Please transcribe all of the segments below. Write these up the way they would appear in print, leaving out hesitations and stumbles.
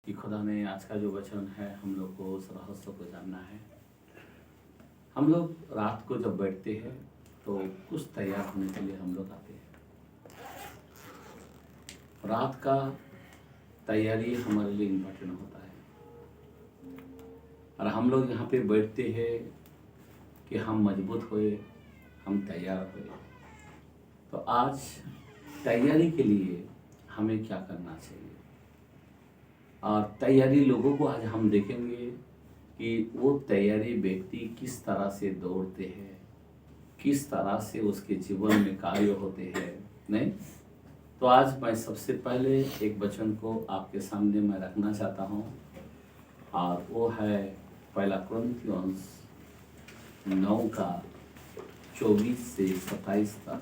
कि खुदा ने आज का जो वचन है हम लोग को उस रहस्य को जानना है। हम लोग रात को जब बैठते हैं तो कुछ तैयार होने के लिए हम लोग आते हैं। रात का तैयारी हमारे लिए इम्पोर्टेंट होता है और हम लोग यहाँ पे बैठते हैं कि हम मजबूत होए, हम तैयार होए। तो आज तैयारी के लिए हमें क्या करना चाहिए और तैयारी लोगों को आज हम देखेंगे कि वो तैयारी व्यक्ति किस तरह से दौड़ते हैं, किस तरह से उसके जीवन में कार्य होते हैं। नहीं तो आज मैं सबसे पहले एक वचन को आपके सामने मैं रखना चाहता हूँ और वो है पहला कुरिन्थियों 9 का 24 से 27 तक।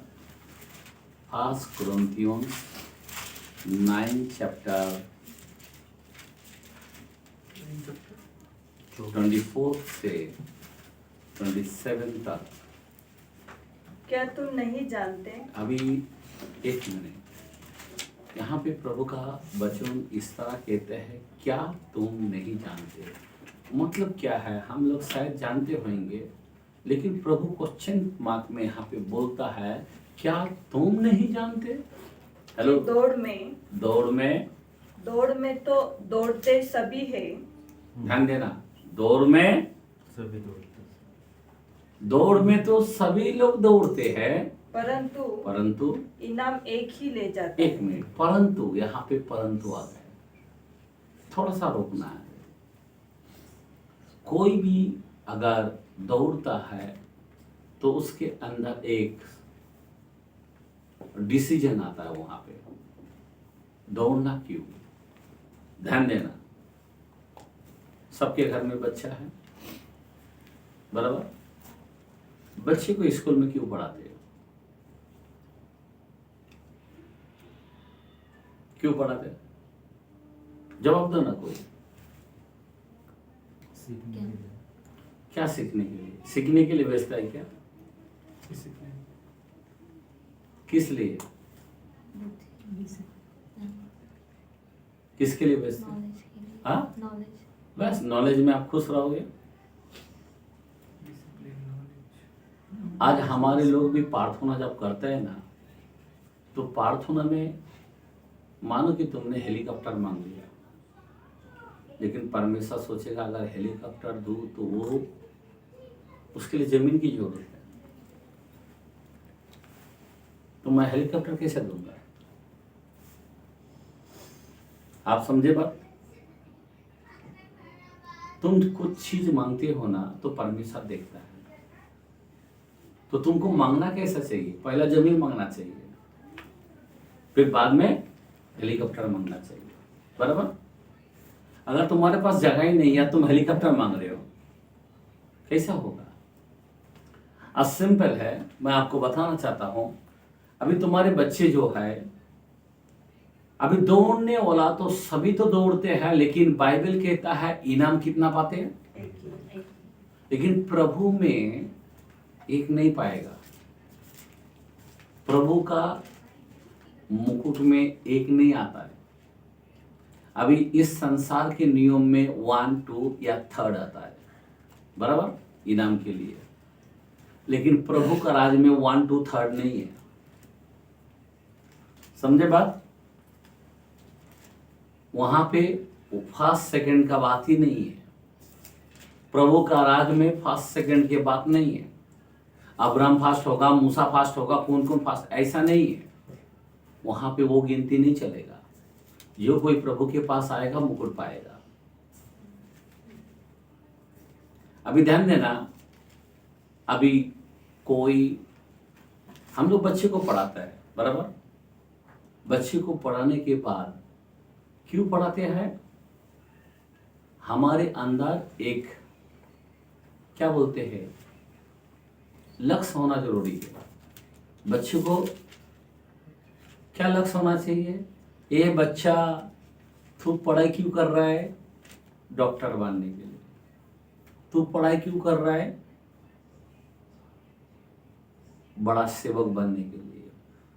फर्स्ट कुरिन्थियों 9 चैप्टर 24 से 27 तक। क्या तुम नहीं जानते? अभी एक मिनट, यहाँ पे प्रभु का वचन इस तरह कहते हैं, क्या तुम नहीं जानते। मतलब क्या है, हम लोग शायद जानते होंगे, लेकिन प्रभु क्वेश्चन मार्क में यहाँ पे बोलता है, क्या तुम नहीं जानते। हेलो, दौड़ में तो दौड़ते सभी है। ध्यान देना, दौड़ में तो सभी लोग दौड़ते हैं, परंतु इनाम एक ही ले जाता है। एक मिनट, परंतु यहाँ पे परंतु आ गए, थोड़ा सा रोकना है। कोई भी अगर दौड़ता है तो उसके अंदर एक डिसीजन आता है, वहां पे दौड़ना क्यों। ध्यान देना, सबके घर में बच्चा है, बराबर। बच्चे को स्कूल में क्यों पढ़ाते हो, क्यों पढ़ाते हो? जवाब दो ना कोई। क्या सीखने के लिए? सीखने के लिए भेजता है क्या? किस लिए? किसके लिए भेजते हैं? हाँ, बस नॉलेज में आप खुश रहोगे। आज हमारे लोग भी प्रार्थना जब करते हैं ना, तो प्रार्थना में मानो कि तुमने हेलीकॉप्टर मांग लिया, लेकिन परमेश्वर सोचेगा अगर हेलीकॉप्टर दूं तो वो उसके लिए जमीन की जरूरत है, तो मैं हेलीकॉप्टर कैसे दूंगा। आप समझे बात? तुम कुछ चीज मांगते हो ना, तो परमेश्वर देखता है। तो तुमको मांगना कैसा चाहिए? पहला जमीन मांगना चाहिए, फिर बाद में हेलीकॉप्टर मांगना चाहिए, बराबर। अगर तुम्हारे पास जगह ही नहीं है, तुम हेलीकॉप्टर मांग रहे हो, कैसा होगा? आज सिंपल है, मैं आपको बताना चाहता हूं। अभी तुम्हारे बच्चे जो है, अभी दौड़ने वाला तो सभी तो दौड़ते हैं, लेकिन बाइबल कहता है इनाम कितना पाते हैं? लेकिन प्रभु में एक नहीं पाएगा। प्रभु का मुकुट में एक नहीं आता है। अभी इस संसार के नियम में 1, 2 या 3rd आता है, बराबर, इनाम के लिए। लेकिन प्रभु का राज में 1, 2, 3rd नहीं है। समझे बात? वहां पे फर्स्ट सेकंड का बात ही नहीं है। प्रभु का राज में फर्स्ट सेकंड की बात नहीं है। अब्राहम फास्ट होगा, मूसा फास्ट होगा, कौन कौन फास्ट, ऐसा नहीं है। वहां पे वो गिनती नहीं चलेगा। जो कोई प्रभु के पास आएगा मुकुट पाएगा। अभी ध्यान देना, अभी कोई हम लोग बच्चे को पढ़ाता है, बराबर। बच्चे को पढ़ाने के बाद क्यों पढ़ाते हैं? हमारे अंदर एक क्या बोलते हैं, लक्ष्य होना जरूरी है। बच्चे को क्या लक्ष्य होना चाहिए? ये बच्चा तू पढ़ाई क्यों कर रहा है? डॉक्टर बनने के लिए। तू पढ़ाई क्यों कर रहा है? बड़ा सेवक बनने के लिए।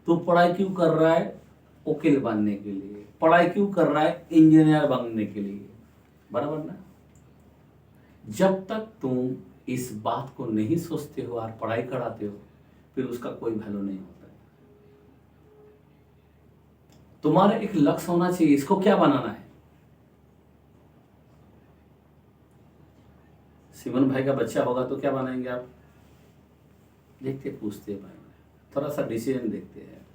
तू पढ़ाई क्यों कर रहा है? वकील बनने के लिए, पढ़ाई क्यों कर रहा है? इंजीनियर बनने के लिए, बराबर ना? जब तक तुम इस बात को नहीं सोचते हो और पढ़ाई कराते हो, फिर उसका कोई वैल्यू नहीं होता है। तुम्हारा एक लक्ष्य होना चाहिए, इसको क्या बनाना है। सिमन भाई का बच्चा होगा तो क्या बनाएंगे आप? देखते पूछते हैं भाई, थोड़ा सा डिसीजन देखते हैं,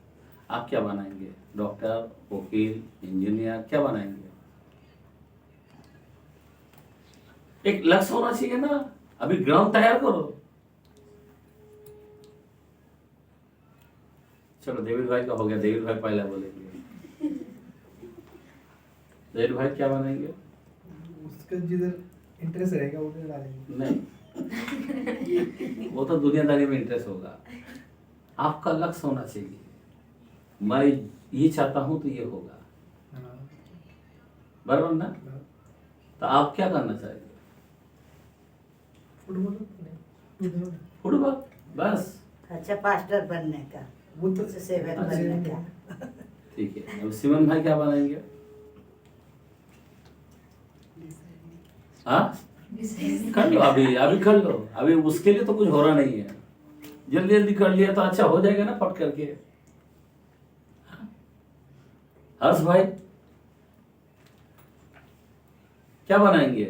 आप क्या बनाएंगे? डॉक्टर, वकील, इंजीनियर, क्या बनाएंगे? एक लक्ष्य होना चाहिए ना। अभी ग्राउंड तैयार करो। चलो डेविड भाई का हो गया, डेविड भाई पहले बोलेंगे। डेविड भाई क्या बनाएंगे? उसका जिधर इंटरेस्ट रहेगा उधर डालेंगे। नहीं, वो तो दुनियादारी में इंटरेस्ट होगा। आपका लक्ष्य होना चाहिए, मैं ये चाहता हूं तो ये होगा, हाँ, बराबर ना? हाँ। तो आप क्या करना चाहेंगे? फुटबॉल नहीं, उधर फुटबॉल, बस। अच्छा, पास्टर बनने का, वो तो सेवक अच्छा। बनने का। ठीक है, अब सिमन भाई क्या बनाएंगे? हाँ, कर लो, अभी अभी कर लो, अभी उसके लिए तो कुछ हो रहा नहीं है। जल्दी जल्दी कर लिया तो अच्छा हो जाएगा ना, पट करके। हर्ष भाई क्या बनाएंगे?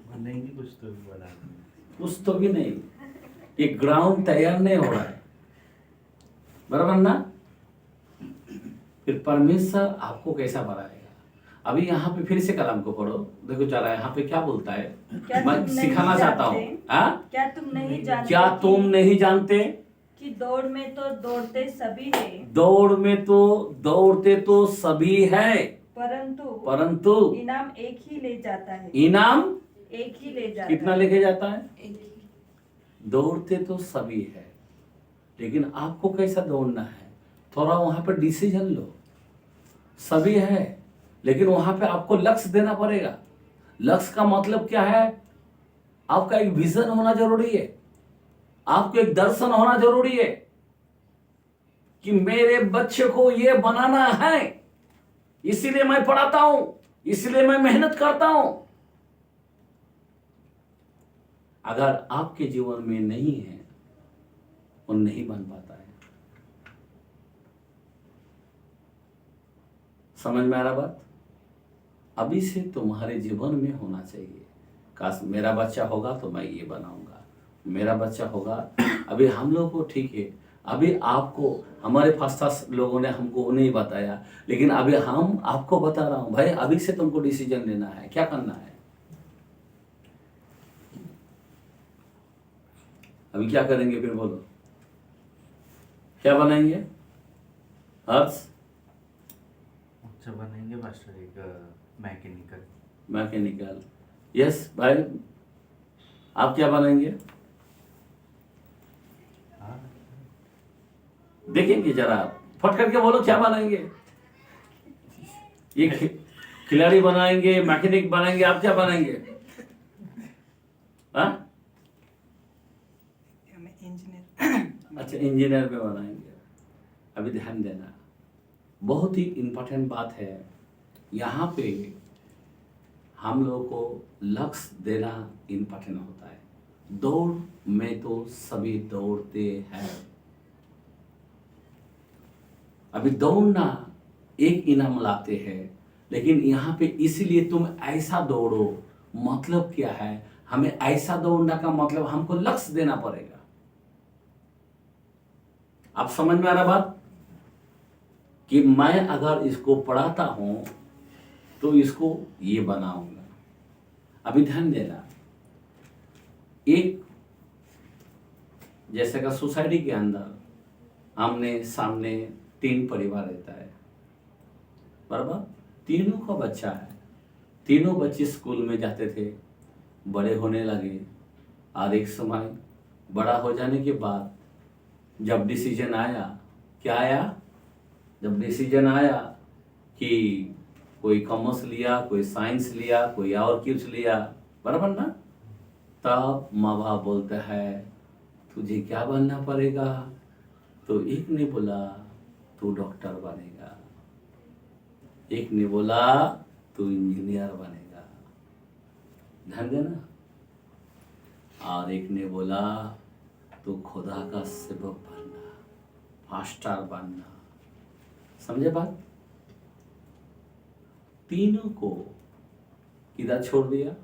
बनेंगे कुछ तो भी बना देंगे। कुछ तो भी नहीं, ये ग्राउंड तैयार नहीं हो रहा है, बराबर ना? फिर परमेश्वर आपको कैसा बनाएगा? अभी यहाँ पे फिर से कलाम को पढ़ो, देखो जा रहा है यहाँ पे क्या बोलता है, क्या मैं तुम नहीं सिखाना चाहता हूँ। जानते? हाँ, क्या तुम नहीं जानते? क्या तुम नहीं जानते कि दौड़ में तो दौड़ते सभी है, दौड़ में तो दौड़ते तो सभी है, परंतु परंतु इनाम एक ही ले जाता है। इनाम एक ही ले जाता कितना है। लेके जाता है? एक ही। दौड़ते तो सभी है, लेकिन आपको कैसा दौड़ना है, थोड़ा वहां पर डिसीजन लो। सभी है, लेकिन वहां पे आपको लक्ष्य देना पड़ेगा। लक्ष्य का मतलब क्या है? आपका एक विजन होना जरूरी है, आपको एक दर्शन होना जरूरी है कि मेरे बच्चे को ये बनाना है, इसीलिए मैं पढ़ाता हूं, इसीलिए मैं मेहनत करता हूं। अगर आपके जीवन में नहीं है, वो नहीं बन पाता है। समझ में आ रहा बात? अभी से तुम्हारे जीवन में होना चाहिए, काश मेरा बच्चा होगा तो मैं ये बनाऊंगा, मेरा बच्चा होगा। अभी हम लोग को ठीक है, अभी आपको हमारे फास्टास लोगों ने हमको नहीं बताया, लेकिन अभी हम आपको बता रहा हूं भाई, अभी से तुमको डिसीजन लेना है, क्या करना है। अभी क्या करेंगे फिर बोलो, क्या बनाएंगे? हर्ष अच्छा बनेंगे मास्टर, एक मैकेनिकल। मैकेनिकल, यस भाई, आप क्या बनाएंगे? हाँ, देखेंगे जरा, फट करके बोलो क्या बनाएंगे। ये खिलाड़ी बनाएंगे, मैकेनिक बनाएंगे, आप क्या बनाएंगे? हाँ, अच्छा इंजीनियर पे बनाएंगे। अभी ध्यान देना, बहुत ही इंपॉर्टेंट बात है। यहाँ पे हम लोगों को लक्ष्य देना इंपॉर्टेंट होता है। दौड़ में तो सभी दौड़ते हैं, अभी दौड़ना एक इनाम लाते हैं, लेकिन यहाँ पे इसीलिए तुम ऐसा दौड़ो, मतलब क्या है? हमें ऐसा दौड़ना का मतलब हमको लक्ष्य देना पड़ेगा। आप समझ में आ रहा बात? कि मैं अगर इसको पढ़ाता हूं तो इसको ये बनाऊंगा। अभी ध्यान देना, एक जैसे का सोसाइटी के अंदर आमने सामने 3 परिवार रहता है, बराबर? तीनों का बच्चा है, तीनों बच्चे स्कूल में जाते थे, बड़े होने लगे, और एक समय बड़ा हो जाने के बाद जब डिसीजन आया, क्या आया? जब डिसीजन आया कि कोई कॉमर्स लिया, कोई साइंस लिया, कोई और कुछ लिया, बराबर ना? तब माँ बाप बोलता है तुझे क्या बनना पड़ेगा? तो एक ने बोला तू डॉक्टर बनेगा, एक ने बोला तू इंजीनियर बनेगा, ध्यान देना, और एक ने बोला तू खुदा का सेवक बनना, पास्टर बनना। समझे बात? तीनों को किधर छोड़ दिया?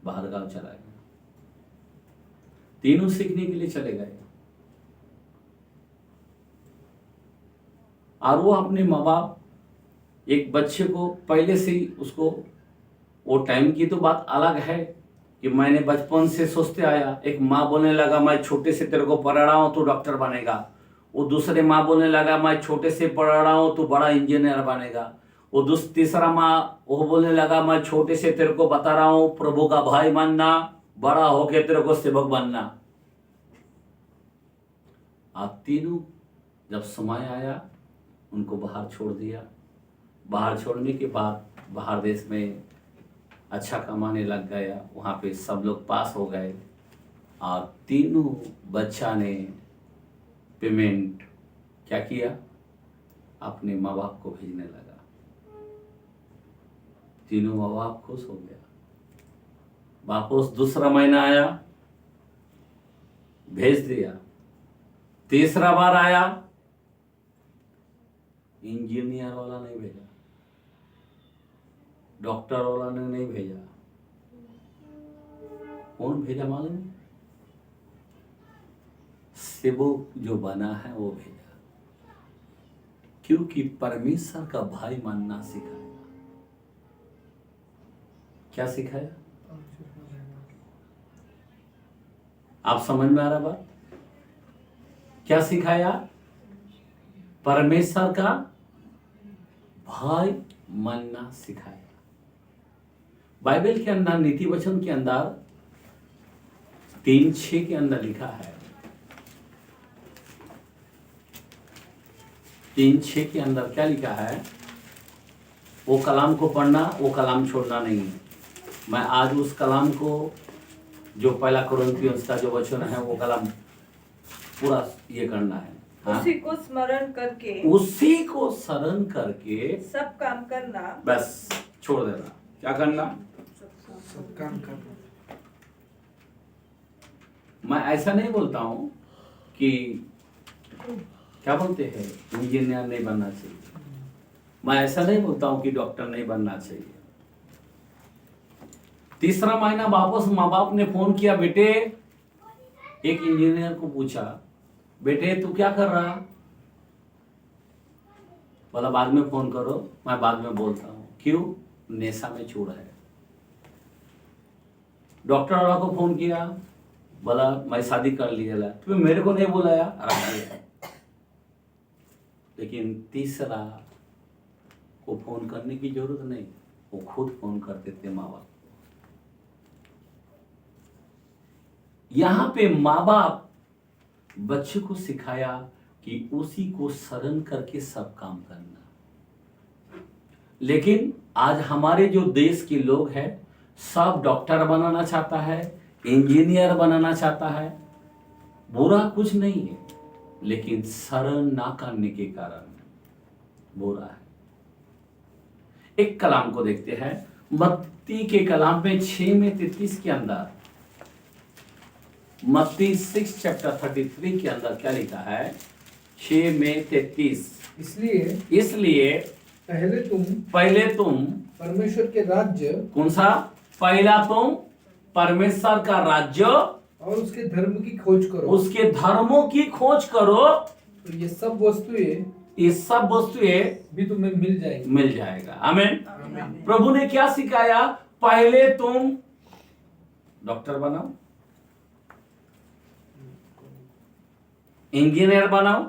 बाहर गांव चला गया। तीनों सीखने के लिए चले गए, और वो अपने माँ बाप एक बच्चे को पहले से ही उसको, वो टाइम की तो बात अलग है कि मैंने बचपन से सोचते आया, एक माँ बोलने लगा मैं छोटे से तेरे को पढ़ा रहा हूँ तू डॉक्टर बनेगा, वो दूसरे माँ बोलने लगा मैं छोटे से पढ़ा रहा हूँ तू बड़ा इंजीनियर बनेगा, वो तीसरा माँ वो बोलने लगा मैं छोटे से तेरे को बता रहा हूँ प्रभु का भाई बनना, बड़ा होके तेरे को सेवक बनना। आप तीनों जब समय आया उनको बाहर छोड़ दिया। बाहर छोड़ने के बाद बाहर देश में अच्छा कमाने लग गया, वहाँ पे सब लोग पास हो गए, और तीनों बच्चा ने पेमेंट क्या किया? अपने माँ बाप को भेजने लगा। तीनों माँ बाप खुश हो गया। वापस दूसरा महीना आया, भेज दिया। तीसरा बार आया, इंजीनियर वाला नहीं भेजा, डॉक्टर वाला ने नहीं भेजा। कौन भेजा मालूम? सेवक जो बना है वो भेजा, क्योंकि परमेश्वर का भाई मानना सिखाया। क्या सिखाया? आप समझ में आ रहा बात? क्या सिखाया? परमेश्वर का भाई मानना सिखाया। बाइबल के अंदर नीति वचन के अंदर 3:6 के अंदर लिखा है, 3:6 के अंदर क्या लिखा है? वो कलाम को पढ़ना, वो कलाम छोड़ना नहीं है। मैं आज उस कलाम को, जो पहला कुरिन्थियों का जो वचन है, वो कलाम पूरा ये करना है। हाँ? उसी को स्मरण करके, उसी को स्मरण करके सब काम करना, बस छोड़ देना। क्या करना? सब काम करना। मैं ऐसा नहीं बोलता हूं कि क्या बोलते हैं इंजीनियर नहीं बनना चाहिए, मैं ऐसा नहीं बोलता हूं कि डॉक्टर नहीं बनना चाहिए। तीसरा महीना वापस माँ बाप ने फोन किया, बेटे, एक इंजीनियर को पूछा, बेटे तू क्या कर रहा? बोला बाद में फोन करो, मैं बाद में बोलता हूँ। क्यों? नेशा में चूर है। डॉक्टर वाला को फोन किया, बोला मैं शादी कर लिया। तुम्हें मेरे को नहीं बुलाया? लेकिन तीसरा को फोन करने की जरूरत नहीं, वो खुद फोन करते थे माँ बाप। यहां पे माँ बाप बच्चे को सिखाया कि उसी को शरण करके सब काम करना। लेकिन आज हमारे जो देश के लोग हैं, सब डॉक्टर बनाना चाहता है, इंजीनियर बनाना चाहता है। बुरा कुछ नहीं है, लेकिन शरण ना करने के कारण बुरा है। एक कलाम को देखते हैं, मत्ती के कलाम में 6:33 के अंदर, मत्ती 6 चैप्टर 33 के अंदर क्या लिखा है? 6:33, इसलिए पहले तुम परमेश्वर के राज्य, कौन सा? पहला तुम परमेश्वर का राज्य और उसके धर्म की खोज करो, उसके धर्मों की खोज करो, तो ये सब वस्तुएं भी तुम्हें मिल जाएगा। आमीन। आमीन। प्रभु ने क्या सिखाया? पहले तुम डॉक्टर बनाओ, इंजीनियर बनाओ,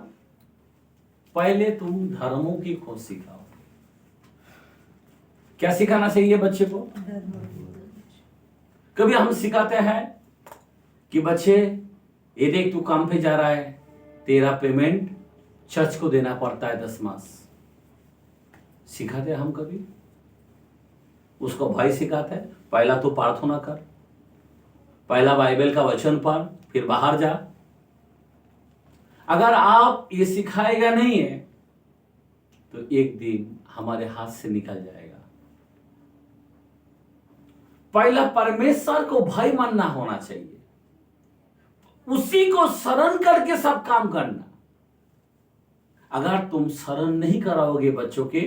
पहले तुम धर्मों की खोज सिखाओ। क्या सिखाना चाहिए बच्चे को? कभी हम सिखाते हैं कि बच्चे ये देख तू काम पे जा रहा है, तेरा पेमेंट चर्च को देना पड़ता है 10 मास। सिखाते हम कभी? उसको भाई सिखाते हैं, पहला तो प्रार्थना कर, पहला बाइबल का वचन पढ़, फिर बाहर जा। अगर आप ये सिखाएगा नहीं है तो एक दिन हमारे हाथ से निकल जाएगा। पहला परमेश्वर को भय मानना होना चाहिए, उसी को शरण करके सब काम करना। अगर तुम शरण नहीं कराओगे बच्चों के,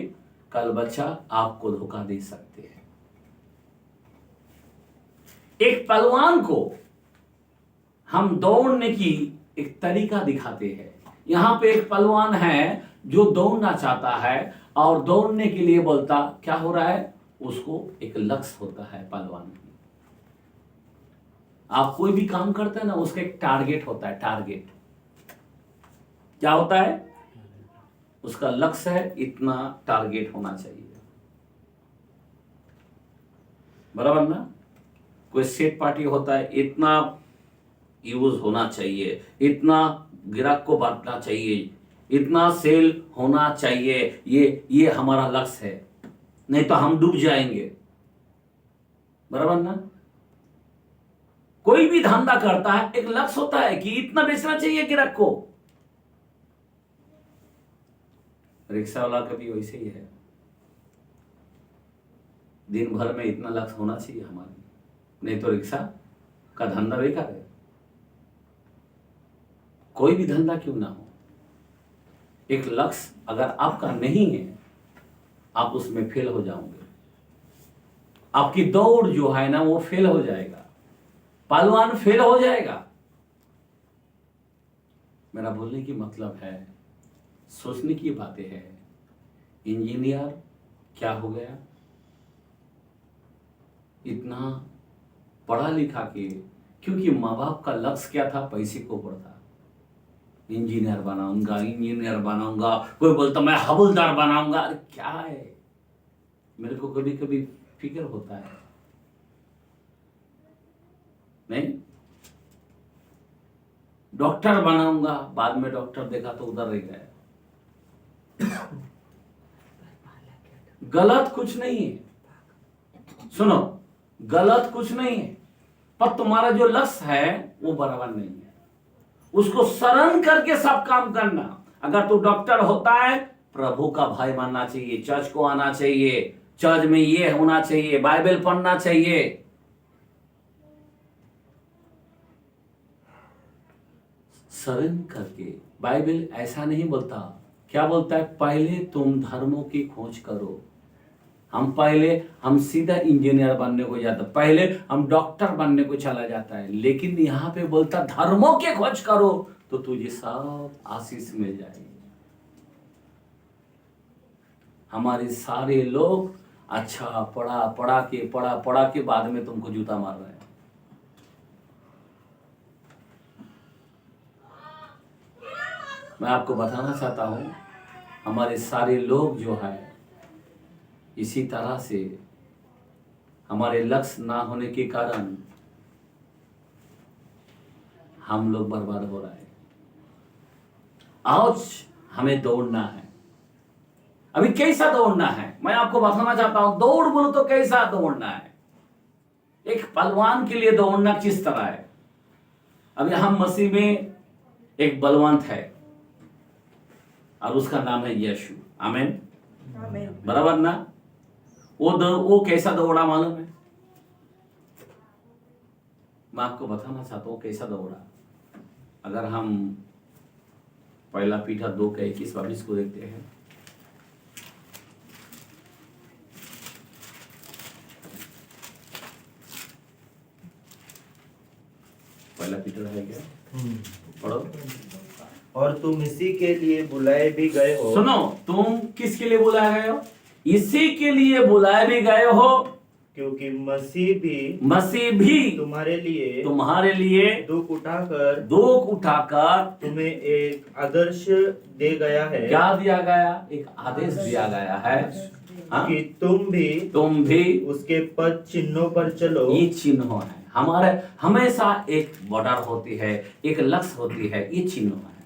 कल बच्चा आपको धोखा दे सकते हैं। एक पहलवान को हम दौड़ने की एक तरीका दिखाते हैं। यहां पे एक पहलवान है जो दौड़ना चाहता है और दौड़ने के लिए बोलता क्या हो रहा है, उसको एक लक्ष्य होता है पहलवान की। आप कोई भी काम करते हैं ना, उसका एक टारगेट होता है। टारगेट क्या होता है, उसका लक्ष्य है, इतना टारगेट होना चाहिए, बराबर ना। कोई सेट पार्टी होता है, इतना यूज होना चाहिए, इतना ग्राहक को बांटना चाहिए, इतना सेल होना चाहिए, ये हमारा लक्ष्य है, नहीं तो हम डूब जाएंगे, बराबर ना। कोई भी धंधा करता है, एक लक्ष्य होता है कि इतना बेचना चाहिए ग्राहक को। रिक्शा वाला का भी वैसे ही है, दिन भर में इतना लक्ष्य होना चाहिए हमारे, नहीं तो रिक्शा का धंधा बेकार है। कोई भी धंधा क्यों ना हो, एक लक्ष्य अगर आपका नहीं है, आप उसमें फेल हो जाओगे। आपकी दौड़ जो है ना, वो फेल हो जाएगा, पहलवान फेल हो जाएगा। मेरा बोलने की मतलब है, सोचने की बातें हैं। इंजीनियर क्या हो गया, इतना पढ़ा लिखा के, क्योंकि माँ बाप का लक्ष्य क्या था, पैसे को ऊपर था। इंजीनियर बनाऊंगा, इंजीनियर बनाऊंगा, कोई बोलता मैं हवलदार बनाऊंगा। अरे क्या है, मेरे को कभी कभी फिक्र होता है, नहीं डॉक्टर बनाऊंगा, बाद में डॉक्टर देखा तो उधर रह गया। गलत कुछ नहीं है, सुनो, गलत कुछ नहीं है, पर तुम्हारा जो लक्ष्य है वो बराबर नहीं है। उसको शरण करके सब काम करना। अगर तू डॉक्टर होता है, प्रभु का भय मानना चाहिए, चर्च को आना चाहिए, चर्च में ये होना चाहिए, बाइबल पढ़ना चाहिए। शरण करके, बाइबल ऐसा नहीं बोलता, क्या बोलता है, पहले तुम धर्मों की खोज करो। हम सीधा इंजीनियर बनने को जाता, पहले हम डॉक्टर बनने को चला जाता है, लेकिन यहाँ पे बोलता धर्मों के खोज करो तो तुझे सब आशीष मिल जाएगी। हमारे सारे लोग अच्छा पढ़ा के बाद में तुमको जूता मार रहे हैं। मैं आपको बताना चाहता हूं, हमारे सारे लोग जो है इसी तरह से हमारे लक्ष्य ना होने के कारण हम लोग बर्बाद हो रहे हैं। आज हमें दौड़ना है। अभी कैसा दौड़ना है मैं आपको बताना चाहता हूं। दौड़ बोलो तो कैसा दौड़ना है, एक पहलवान के लिए दौड़ना किस तरह है। अभी हम मसीह में एक बलवंत है और उसका नाम है यीशु। आमीन, बराबर ना। वो कैसा दौड़ा मालूम है, मैं आपको बताना चाहता हूँ कैसा दौड़ा। अगर हम पहला पीठा 2:21-22 को देखते हैं, पहला पीठा है क्या, पढ़ो। और तुम इसी के लिए बुलाए भी गए हो। सुनो, तुम किसके लिए बुलाए गए हो, इसी के लिए बुलाए भी गए हो, क्योंकि मसीह भी तुम्हारे लिए दुख उठाकर तुम्हें एक आदर्श दे गया है। क्या दिया गया, एक आदेश दिया गया है, हाँ? कि तुम भी उसके पद चिन्हों पर चलो। ये चिन्ह है हमारे, हमेशा एक बॉर्डर होती है, एक लक्ष्य होती है, ये चिन्ह है।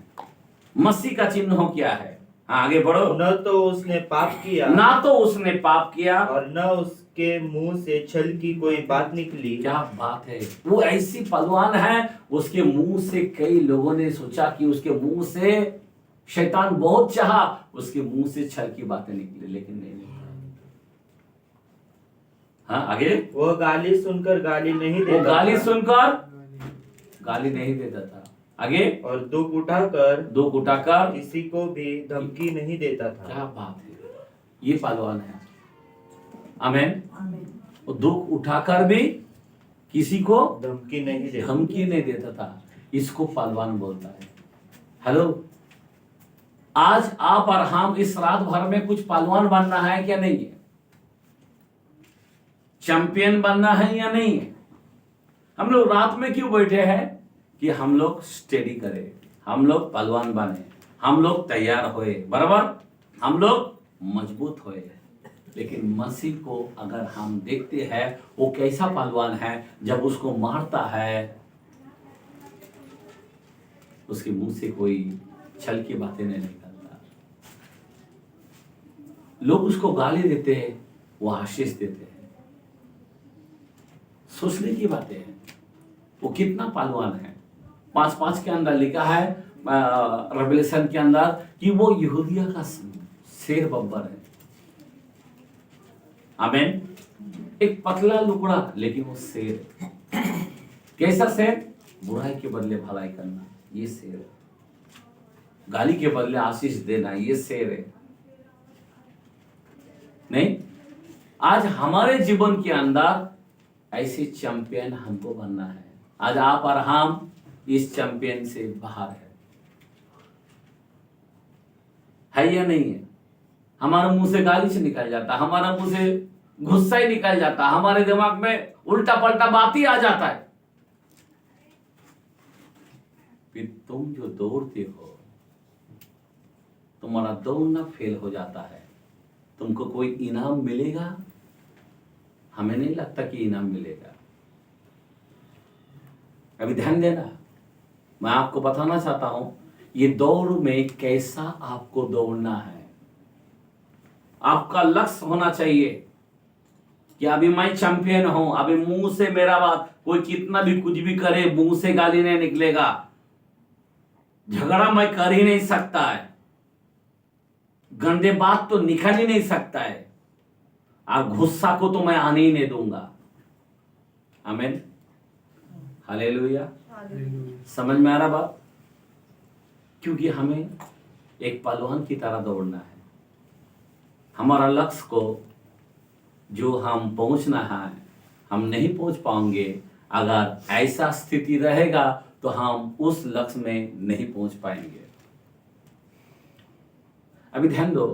मसीह का चिन्ह क्या है, आगे बढ़ो। न तो उसने पाप किया और न उसके मुंह से छल की कोई बात निकली। क्या बात है, वो ऐसी पहलवान है, उसके मुंह से कई लोगों ने सोचा कि उसके मुंह से शैतान बहुत चाहा उसके मुंह से छल की बातें निकले, लेकिन नहीं निकला। हाँ, आगे। वह गाली सुनकर गाली नहीं वो देता गाली था, सुनकर गाली नहीं देता था। आगे। और दुख उठाकर किसी को भी धमकी नहीं देता था। क्या बात है, ये पहलवान है। आमीन। वो दुख उठाकर भी किसी को धमकी नहीं देता था, इसको पहलवान बोलता है। हेलो, आज आप और हम इस रात भर में कुछ पहलवान बनना है क्या नहीं है? चैंपियन बनना है या नहीं है? हम लोग रात में क्यों बैठे हैं? कि हम लोग स्टडी करें, हम लोग पहलवान बने, हम लोग तैयार होए, बराबर, हम लोग मजबूत होए। लेकिन मसीह को अगर हम देखते हैं, वो कैसा पहलवान है, जब उसको मारता है उसके मुंह से कोई छल की बातें नहीं निकलता। लोग उसको गाली देते हैं, वो आशीष देते हैं। सोचने की बातें हैं, वो कितना पहलवान है। 5:5 के अंदर लिखा है, रेवलेशन के अंदर, कि वो यहूदिया का शेर बब्बर है। आमीन। एक पतला लुकड़ा, लेकिन वो शेर है। कैसा शेर? बुराई के बदले भलाई करना, ये शेर है। गाली के बदले आशीष देना, ये शेर है। नहीं, आज हमारे जीवन के अंदर ऐसे चैंपियन हमको बनना है। आज आप और हम इस चैंपियन से बाहर है या नहीं है? हमारे मुंह से गाली से निकल जाता, हमारे मुंह से गुस्सा ही निकल जाता, हमारे दिमाग में उल्टा पलटा बात ही आ जाता है। फिर तुम जो दौड़ते हो, तुम्हारा दौड़ना फेल हो जाता है। तुमको कोई इनाम मिलेगा? हमें नहीं लगता कि इनाम मिलेगा। अभी ध्यान देना, मैं आपको बताना चाहता हूं, ये दौड़ में कैसा आपको दौड़ना है। आपका लक्ष्य होना चाहिए कि अभी मैं चैंपियन हूं, अभी मुंह से मेरा बात, कोई कितना भी कुछ भी करे, मुंह से गाली नहीं निकलेगा। झगड़ा मैं कर ही नहीं सकता है, गंदे बात तो निकल ही नहीं सकता है, और गुस्सा को तो मैं आने ही नहीं दूंगा। आमीन, हालेलुया। समझ में आ रहा बात? क्योंकि हमें एक पहलवान की तरह दौड़ना है। हमारा लक्ष्य को जो हम पहुंचना है, हम नहीं पहुंच पाएंगे। अगर ऐसा स्थिति रहेगा तो हम उस लक्ष्य में नहीं पहुंच पाएंगे। अभी ध्यान दो,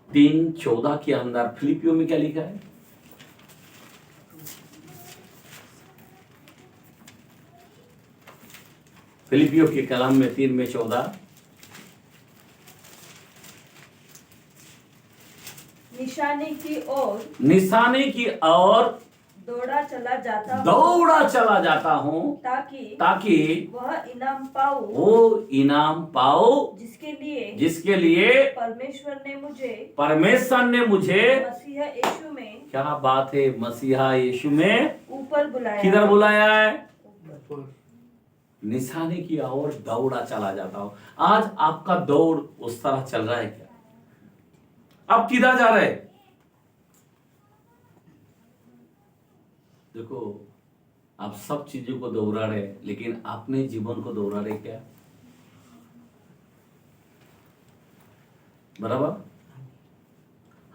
3:14 के अंदर फिलिपियों में क्या लिखा है? फिलिपियों के कलाम में 3:14, निशाने की ओर दौड़ा चला जाता हूँ ताकि वह इनाम पाऊं जिसके लिए परमेश्वर ने मुझे मसीहा यीशु में, क्या बात है, मसीहा यीशु में ऊपर बुलाया। किधर बुलाया है? निशाने की ओर दौड़ा चला जाता हूं। आज आपका दौड़ उस तरह चल रहा है क्या? आप किधर जा रहे? देखो, आप सब चीजों को दोहरा रहे, लेकिन अपने जीवन को दोहरा रहे क्या? बराबर,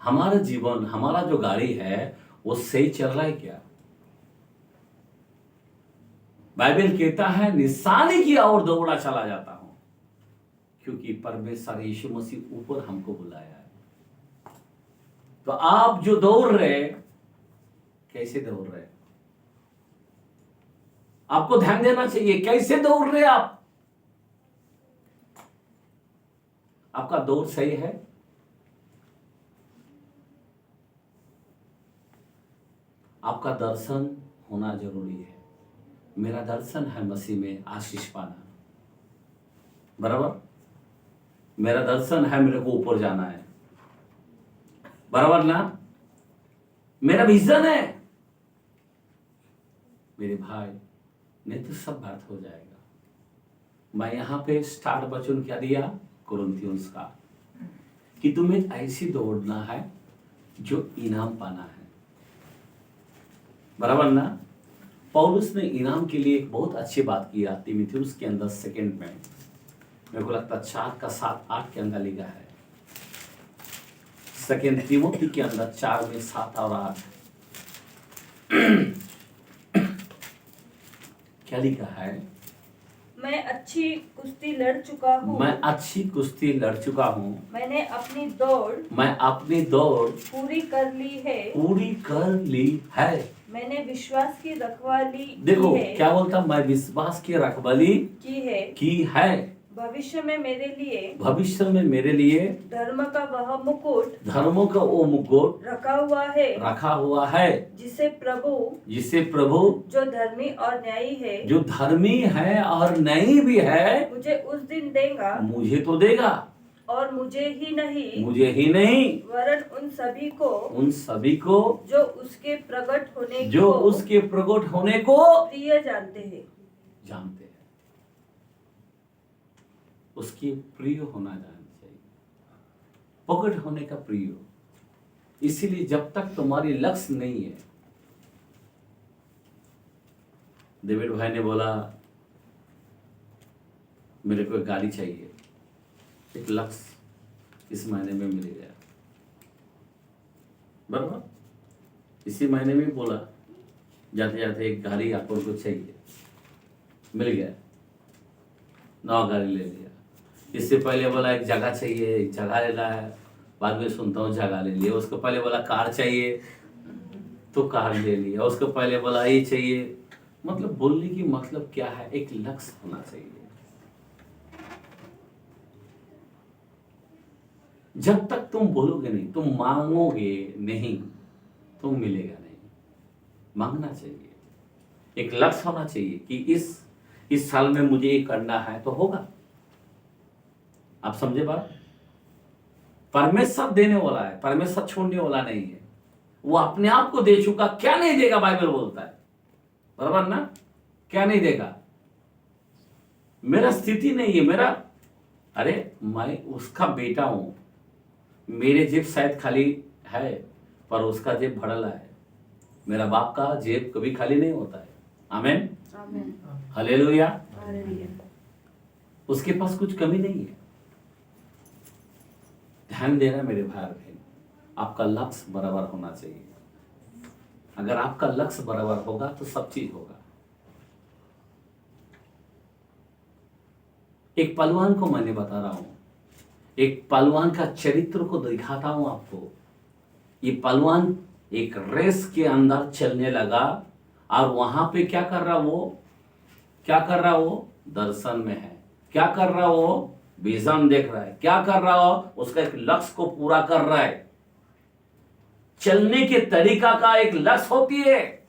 हमारा जीवन, हमारा जो गाड़ी है वो सही चल रहा है क्या? बाइबल कहता है निशाने की ओर दौड़ा चला जाता हूं, क्योंकि परमेश्वर यीशु मसीह ऊपर हमको बुलाया है। तो आप जो दौड़ रहे, कैसे दौड़ रहे? आपको ध्यान देना चाहिए, कैसे दौड़ रहे आप? आपका दौड़ सही है? आपका दर्शन होना जरूरी है। मेरा दर्शन है मसीह में आशीष पाना, बराबर। मेरा दर्शन है मेरे को ऊपर जाना है, बराबर ना। मेरा विजन है, मेरे भाई, नहीं तो सब बात हो जाएगा। मैं यहां पे स्टार्ट वचन क्या दिया? कुरिन्थियों का, कि तुम्हें ऐसी दौड़ना है जो इनाम पाना है। बराबर ना? पौलुस ने इनाम के लिए एक बहुत अच्छी बात किया तीमुथियुस के अंदर सेकंड में, मेरे को लगता 4:7-8 के अंदर लिखा है। सेकंड तीमुथी के अंदर 4 में 7 और 8 क्या लिखा है? मैं अच्छी कुश्ती लड़ चुका हूँ। मैं अच्छी कुश्ती लड़ चुका हूँ। मैं अपनी दौड़ पूरी कर ली है। मैंने विश्वास की रखवाली देखो की है। क्या बोलता? मैं विश्वास की रखवाली की है। भविष्य में मेरे लिए धर्म का वो मुकुट रखा हुआ है जिसे प्रभु जो धर्मी है और न्यायी भी है मुझे उस दिन देगा। मुझे तो देगा, और मुझे ही नहीं वरन उन सभी को जो उसके प्रकट होने को प्रिय जानते हैं। उसकी प्रिय होना जानना चाहिए, प्रकट होने का प्रिय। इसीलिए जब तक तुम्हारी लक्ष्य नहीं है, डेविड भाई ने बोला मेरे को एक गाड़ी चाहिए, एक लक्ष्य इस महीने में मिल गया, बराबर इसी महीने में बोला जाते जाते एक गाड़ी आपको चाहिए, मिल गया, नवा गाड़ी ले लिया। इससे पहले बोला एक जगह चाहिए, एक जगह लेना है, बाद में सुनता हूँ जगह ले लिया। उसको पहले बोला कार चाहिए तो कार ले लिया। उसको पहले बोला ये चाहिए। मतलब बोलने की मतलब क्या है? एक लक्ष्य होना चाहिए। जब तक तुम बोलोगे नहीं, तुम मांगोगे नहीं, तो मिलेगा नहीं। मांगना चाहिए, एक लक्ष्य होना चाहिए कि इस साल में मुझे ये करना है तो होगा। आप समझे बात? परमेश्वर देने वाला है, परमेश्वर छोड़ने वाला नहीं है। वो अपने आप को दे चुका, क्या नहीं देगा? बाइबल बोलता है, बराबर ना? क्या नहीं देगा? मेरा स्थिति नहीं है, अरे मैं उसका बेटा हूं, मेरे जेब शायद खाली है पर उसका जेब भरला है। मेरा बाप का जेब कभी खाली नहीं होता है। आमीन, हालेलुया। उसके पास कुछ कमी नहीं है। ध्यान देना मेरे भाई बहन, आपका लक्ष्य बराबर होना चाहिए। अगर आपका लक्ष्य बराबर होगा तो सब चीज होगा। एक पहलवान को मैंने बता रहा हूं, एक पहलवान का चरित्र को दिखाता हूं आपको। ये पहलवान एक रेस के अंदर चलने लगा और वहां पे क्या कर रहा वो दर्शन में है। क्या कर रहा वो? विजन देख रहा है। क्या कर रहा हो? उसका एक लक्ष्य को पूरा कर रहा है। चलने के तरीका का एक लक्ष्य होती है।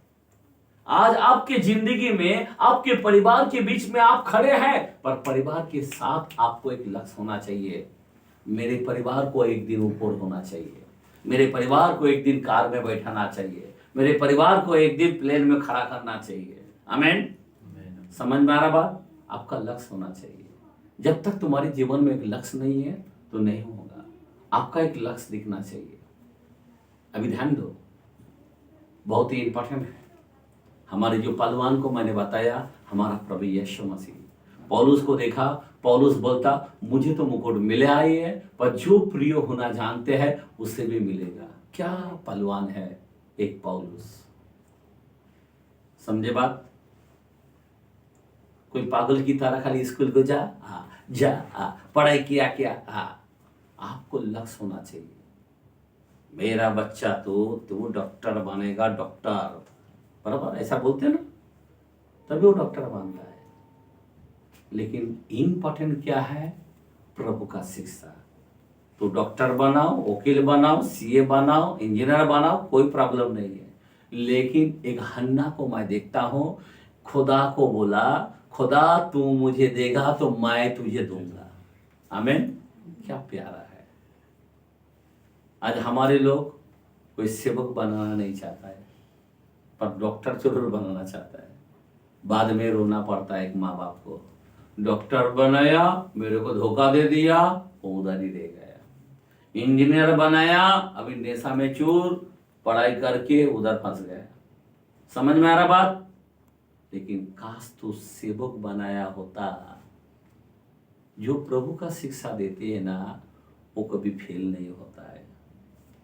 आज आपके जिंदगी में आपके परिवार के बीच में आप खड़े हैं, पर परिवार के साथ आपको एक लक्ष्य होना चाहिए। मेरे परिवार को एक दिन ऊपर होना चाहिए, मेरे परिवार को एक दिन कार में बैठाना चाहिए, मेरे परिवार को एक दिन प्लेन में खड़ा करना चाहिए। आमीन, समझ में आ रहा बात? आपका लक्ष्य होना चाहिए। जब तक तुम्हारे जीवन में एक लक्ष्य नहीं है तो नहीं होगा। आपका एक लक्ष्य दिखना चाहिए। अभी ध्यान दो, बहुत ही इंपॉर्टेंट है। हमारे जो पहलवान को मैंने बताया, हमारा प्रभु यीशु मसीह, पौलुस को देखा, पौलुस बोलता मुझे तो मुकुट मिले आई है, पर जो प्रिय होना जानते हैं उसे भी मिलेगा। क्या पहलवान है एक पौलुस। समझे बात? कोई पागल की तरह खाली स्कूल को जा पढ़ाई किया क्या? आपको लक्ष्य होना चाहिए। मेरा बच्चा तो डॉक्टर बनेगा, डॉक्टर, बराबर ऐसा बोलते हैं ना, तभी वो डॉक्टर बनता है। लेकिन इम्पोर्टेंट क्या है? प्रभु का शिक्षा। तो डॉक्टर बनाओ, वकील बनाओ, सीए बनाओ, इंजीनियर बनाओ, कोई प्रॉब्लम नहीं है। लेकिन एक हन्ना को मैं देखता हूं, खुदा को बोला खुदा तू मुझे देगा तो मैं तुझे दूंगा। आमीन। क्या प्यारा है। आज हमारे लोग कोई सेवक बनाना नहीं चाहता है, पर डॉक्टर जरूर बनाना चाहता है। बाद में रोना पड़ता है एक माँ बाप को, डॉक्टर बनाया, मेरे को धोखा दे दिया, वो उधर ही रह गया। इंजीनियर बनाया, अभी नेशा में चूर, पढ़ाई करके उधर फंस गया। समझ में आ रहा बात? लेकिन काश तू सेवक बनाया होता। जो प्रभु का शिक्षा देते हैं ना, वो कभी फेल नहीं होता है।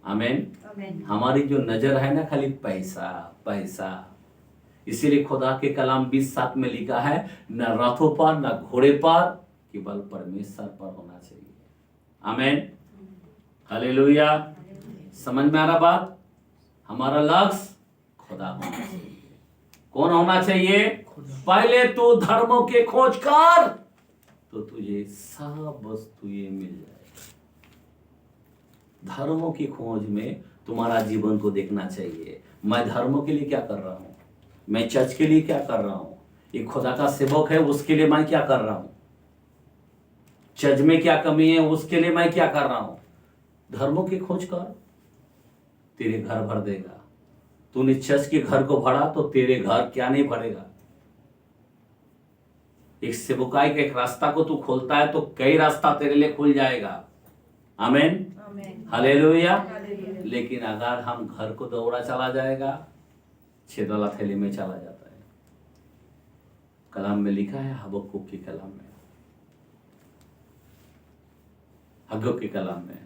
आमीन। आमीन। हमारी जो नजर है ना, खाली पैसा पैसा। इसीलिए खुदा के कलाम 20:7 में लिखा है, न रथों पर न घोड़े पर, केवल परमेश्वर पर होना चाहिए। आमीन। हालेलुया। समझ में आ रहा बात? हमारा लक्ष्य खुदा होना चाहिए। कौन होना चाहिए? पहले तो धर्मों के खोज कर, तो तुझे सब वस्तु ये मिल जाएगी। धर्मों की खोज में तुम्हारा जीवन को देखना चाहिए। मैं धर्मों के लिए क्या कर रहा हूं, मैं चर्च के लिए क्या कर रहा हूं, एक खुदा का सेवक है उसके लिए मैं क्या कर रहा हूं, चर्च में क्या कमी है उसके लिए मैं क्या कर रहा हूं। धर्मों की खोज कर, तेरे घर भर देगा। तूने चर्च के घर को भरा तो तेरे घर क्या नहीं भरेगा। एक सेवकाई के एक रास्ता को तू खोलता है तो कई रास्ता तेरे लिए खुल जाएगा। आमीन। हालेलुया। लेकिन अगर हम घर को दौड़ा चला जाएगा, छेद वाला थैली में चला जाता है। कलाम में लिखा है, हबक्कुक की कलाम में, हग्गो के कलाम में।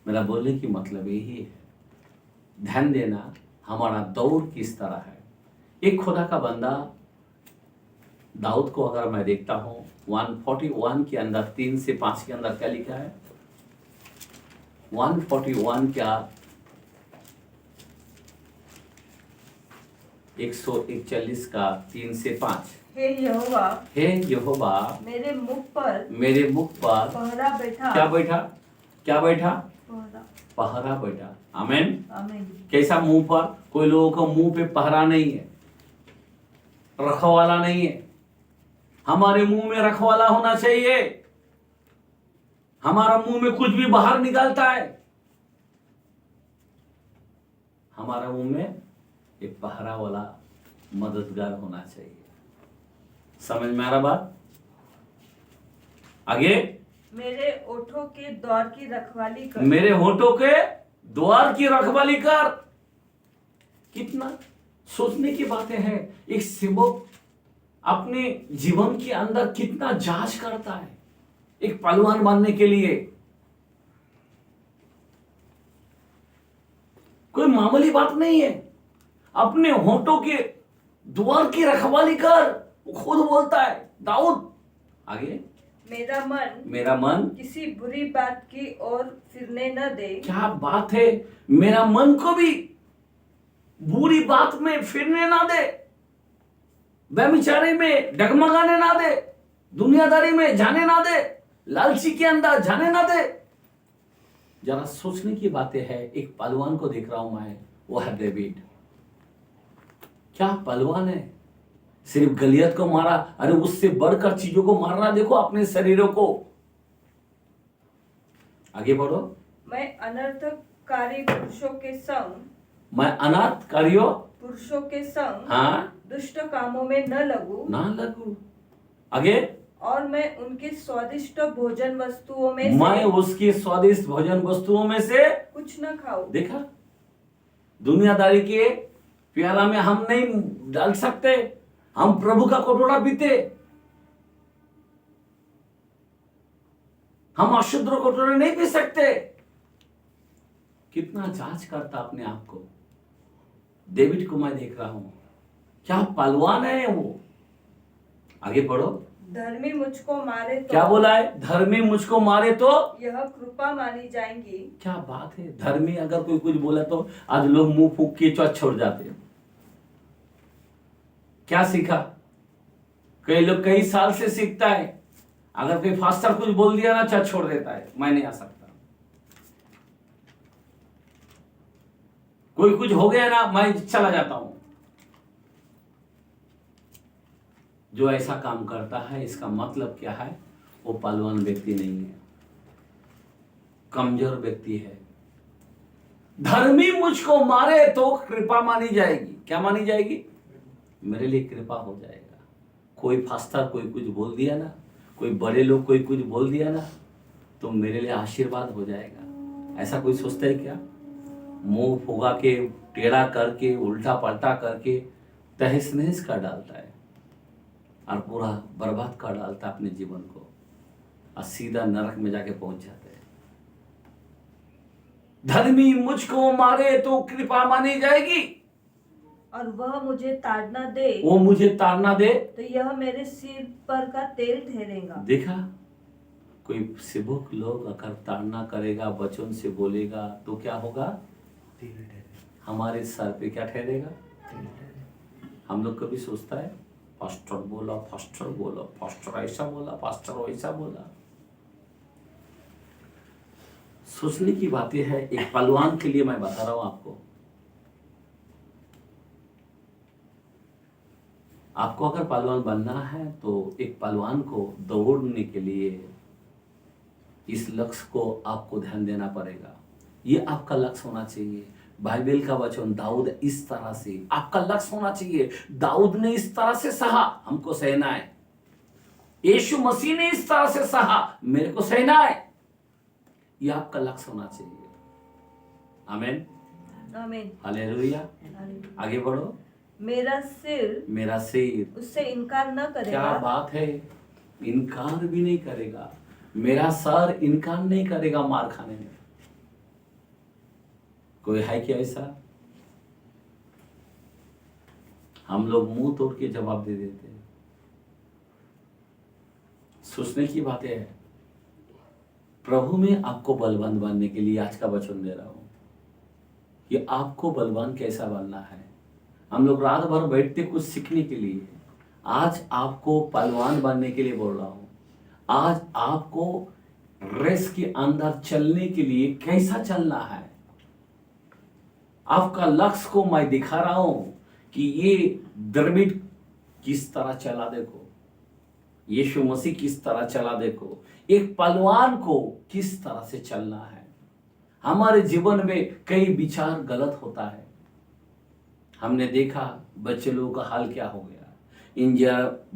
मेरा बोलने की मतलब यही है, ध्यान देना हमारा दौड़ किस तरह है। एक खुदा का बंदा दाऊद को अगर मैं देखता हूं, 141 के अंदर 3 से 5 के अंदर क्या लिखा है? 141 क्या 141 का 3 से 5। हे यहोवा, हे यहोवा, मेरे मुख पर पहरा बैठा। क्या बैठा? क्या बैठा? पहरा। पहरा बैठा। आमीन। आमीन। कैसा? मुंह पर। कोई लोगों का मुंह पे पहरा नहीं है, रखवाला नहीं है। हमारे मुंह में रखवाला होना चाहिए। हमारा मुंह में कुछ भी बाहर निकलता है, हमारा मुंह में एक पहरा वाला मददगार होना चाहिए। समझ में आ रहा बात? आगे, मेरे ओठों के द्वार की रखवाली कर। मेरे होठों के द्वार की रखवाली कर। कितना सोचने की बातें हैं। एक सेवक अपने जीवन के अंदर कितना जांच करता है एक पहलवान बनने के लिए। कोई मामूली बात नहीं है। अपने होठों के द्वार की रखवाली कर, वो खुद बोलता है दाऊद। आगे, मेरा मन किसी बुरी बात की ओर फिरने न दे। क्या बात है! मेरा मन को भी बुरी बात में फिरने ना दे, व्यभिचारी में डगमगाने ना दे, दुनियादारी में जाने ना दे, लालची के अंदर जाने ना दे। जरा सोचने की बातें हैं। एक पहलवान को देख रहा हूं मैं, वो है डेविड। क्या पहलवान है! सिर्फ गलियत को मारा, अरे उससे बढ़कर चीजों को मारना देखो, अपने शरीरों को। आगे बढ़ो। मैं अनर्थकारी पुरुषों के संग, मैं अनाथकारियों पुरुषों के संग, हाँ, दुष्ट कामों में न लगूं। आगे, और मैं उनके स्वादिष्ट भोजन वस्तुओं में मैं उसकी स्वादिष्ट भोजन वस्तुओं में से कुछ न खाऊं। देखा, दुनियादारी के प्याला में हम नहीं डाल सकते। हम प्रभु का कटोरा पीते, हम अशुद्ध कटोरे नहीं पी सकते। कितना जांच करता अपने आप को। डेविड को मैं देख रहा हूं, क्या पहलवान है वो। आगे पढ़ो। धर्मी मुझको मारे तो, क्या बोला है? धर्मी मुझको मारे तो यह कृपा मानी जाएंगी। क्या बात है! धर्मी अगर कोई कुछ बोला तो आज लोग मुंह फूंक के चौथ छोड़ जाते हैं। क्या सीखा? कई लोग कई साल से सीखता है, अगर कोई फास्टर कुछ बोल दिया ना, चर्च छोड़ देता है, मैं नहीं आ सकता। कोई कुछ हो गया ना, मैं चला जाता हूं। जो ऐसा काम करता है, इसका मतलब क्या है? वो पहलवान व्यक्ति नहीं है, कमजोर व्यक्ति है। धर्मी मुझको मारे तो कृपा मानी जाएगी। क्या मानी जाएगी? मेरे लिए कृपा हो जाएगा। कोई फास्टर कोई कुछ बोल दिया ना, कोई बड़े लोग कोई कुछ बोल दिया ना, तो मेरे लिए आशीर्वाद हो जाएगा, ऐसा कोई सोचता है क्या? मुंह फुगा के, टेढ़ा करके, उल्टा पलटा करके तहस नहस कर डालता है और पूरा बर्बाद कर डालता है अपने जीवन को, और सीधा नरक में जाके पहुंच जाते हैं। धर्मी मुझको मारे तो कृपा मानी जाएगी, और वह मुझे ताड़ना दे, वो मुझे ताड़ना दे तो यह मेरे सिर पर का तेल ठहरेगा। देखा, कोई सेवक लोग अगर ताड़ना करेगा, वचन से बोलेगा, तो क्या होगा? हमारे सर पे क्या ठहरेगा? हम लोग कभी सोचता है पास्टर बोला, पास्टर बोला, पास्टर ऐसा बोला, पास्टर वैसा बोला। सोचने की बातें है। एक पहलवान के लिए मैं बता रहा हूं आपको, आपको अगर पहलवान बनना है तो एक पहलवान को दौड़ने के लिए इस लक्ष्य को आपको ध्यान देना पड़ेगा। ये आपका लक्ष्य होना चाहिए। बाइबल का वचन, दाऊद इस तरह से, आपका लक्ष्य होना चाहिए। दाऊद ने इस तरह से सहा, हमको सहना है। यीशु मसीह ने इस तरह से सहा, मेरे को सहना है। ये आपका लक्ष्य होना चाहिए। आमीन, आमीन, हालेलुया। आगे बढ़ो। मेरा सिर उससे इनकार न करेगा। क्या बात है, इनकार भी नहीं करेगा। मेरा सर इनकार नहीं करेगा मार खाने में। कोई है क्या ऐसा? हम लोग मुंह तोड़ के जवाब दे देते हैं। सोचने की बातें है। प्रभु में आपको बलवान बनने के लिए आज का वचन दे रहा हूं कि आपको बलवान कैसा बनना है। हम लोग रात भर बैठते कुछ सीखने के लिए, आज आपको पहलवान बनने के लिए बोल रहा हूं। आज आपको रेस के अंदर चलने के लिए कैसा चलना है, आपका लक्ष्य को मैं दिखा रहा हूं कि ये द्रविड़ किस तरह चला देखो, यीशु मसीह किस तरह चला देखो, एक पहलवान को किस तरह से चलना है। हमारे जीवन में कई विचार गलत होता है। हमने देखा बच्चे लोगों का हाल क्या हो गया, इंजीनियर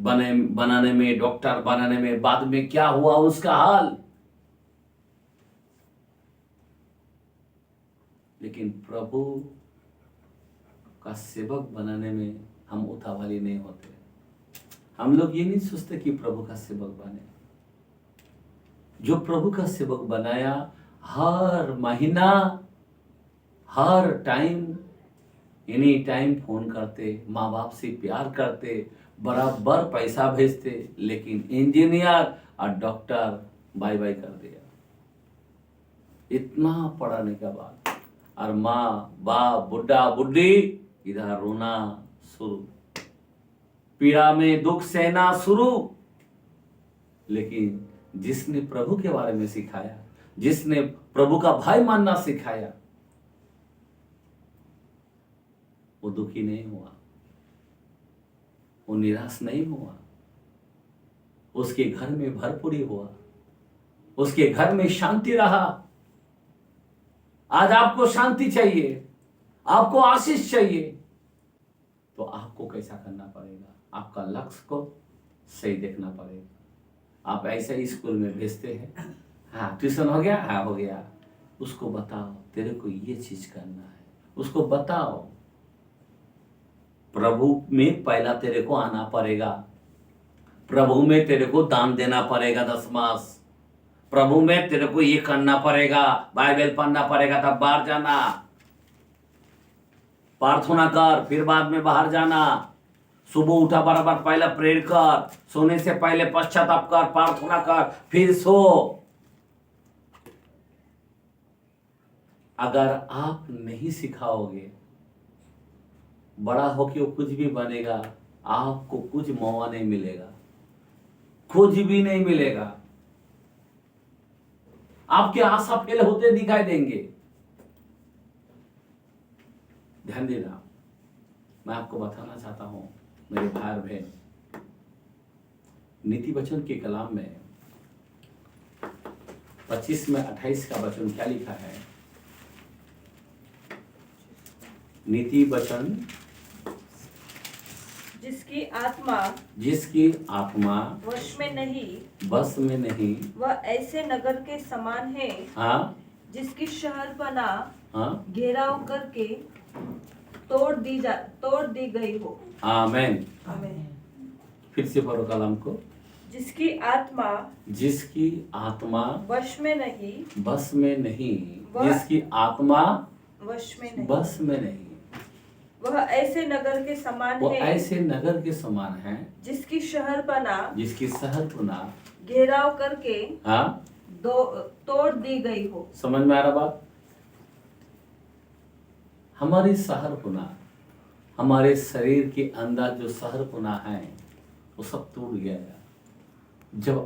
बनाने में, डॉक्टर बनाने में, बाद में क्या हुआ उसका हाल। लेकिन प्रभु का सेवक बनाने में हम उतावली नहीं होते। हम लोग ये नहीं सोचते कि प्रभु का सेवक बने। जो प्रभु का सेवक बनाया, हर महीना, हर टाइम, एनी टाइम फोन करते, माँ बाप से प्यार करते, बराबर पैसा भेजते, लेकिन इंजीनियर और डॉक्टर बाय बाय कर दिया। इतना पढ़ाने के बाद, और माँ बाप, बुढ़ा बुढ़ी इधर रोना शुरू, पीड़ा में दुख सहना शुरू। लेकिन जिसने प्रभु के बारे में सिखाया, जिसने प्रभु का भाई मानना सिखाया, वो दुखी नहीं हुआ, वो निराश नहीं हुआ, उसके घर में भरपूरी हुआ, उसके घर में शांति रहा। आज आपको शांति चाहिए, आपको आशीष चाहिए, तो आपको कैसा करना पड़ेगा? आपका लक्ष्य को सही देखना पड़ेगा। आप ऐसे ही स्कूल में भेजते हैं, हाँ ट्यूशन हो गया, हाँ हो गया, उसको बताओ तेरे को ये चीज करना है, उसको बताओ प्रभु में पहला तेरे को आना पड़ेगा, प्रभु में तेरे को दान देना पड़ेगा 10 मास, प्रभु में तेरे को ये करना पड़ेगा, बाइबल पढ़ना पड़ेगा, तब बाहर जाना, प्रार्थना कर, फिर बाद में बाहर जाना, सुबह उठा बराबर पहले प्रेयर कर, सोने से पहले पश्चाताप कर, प्रार्थना कर, फिर सो। अगर आप नहीं सिखाओगे, बड़ा होके वो कुछ भी बनेगा, आपको कुछ मौका नहीं मिलेगा, कुछ भी नहीं मिलेगा। आपके आशा फेल होते दिखाई देंगे। ध्यान देना, मैं आपको बताना चाहता हूं मेरे भाई और बहन, नीति वचन के कलाम में 25 में 28 का वचन क्या लिखा है? नीति वचन जिसकी आत्मा वश में नहीं, बस में नहीं, वह ऐसे नगर के समान है हाँ जिसकी शहरपना हाँ घेराव करके तोड़ दी गई हो। आमेन। आमीन। फिर से पढ़ो कलाम को। जिसकी आत्मा वश में नहीं, बस में नहीं, वह- जिसकी आत्मा वश में नहीं, बस में नहीं, वह ऐसे नगर के समान वो है ऐसे नगर के समान है जिसकी शहरपना जिसकी शहरपना घेराव करके हाँ तोड़ दी गई हो। समझ में आ रहा बात? हमारी शहरपना, हमारे शरीर के अंदर जो शहरपना है वो सब टूट गया जब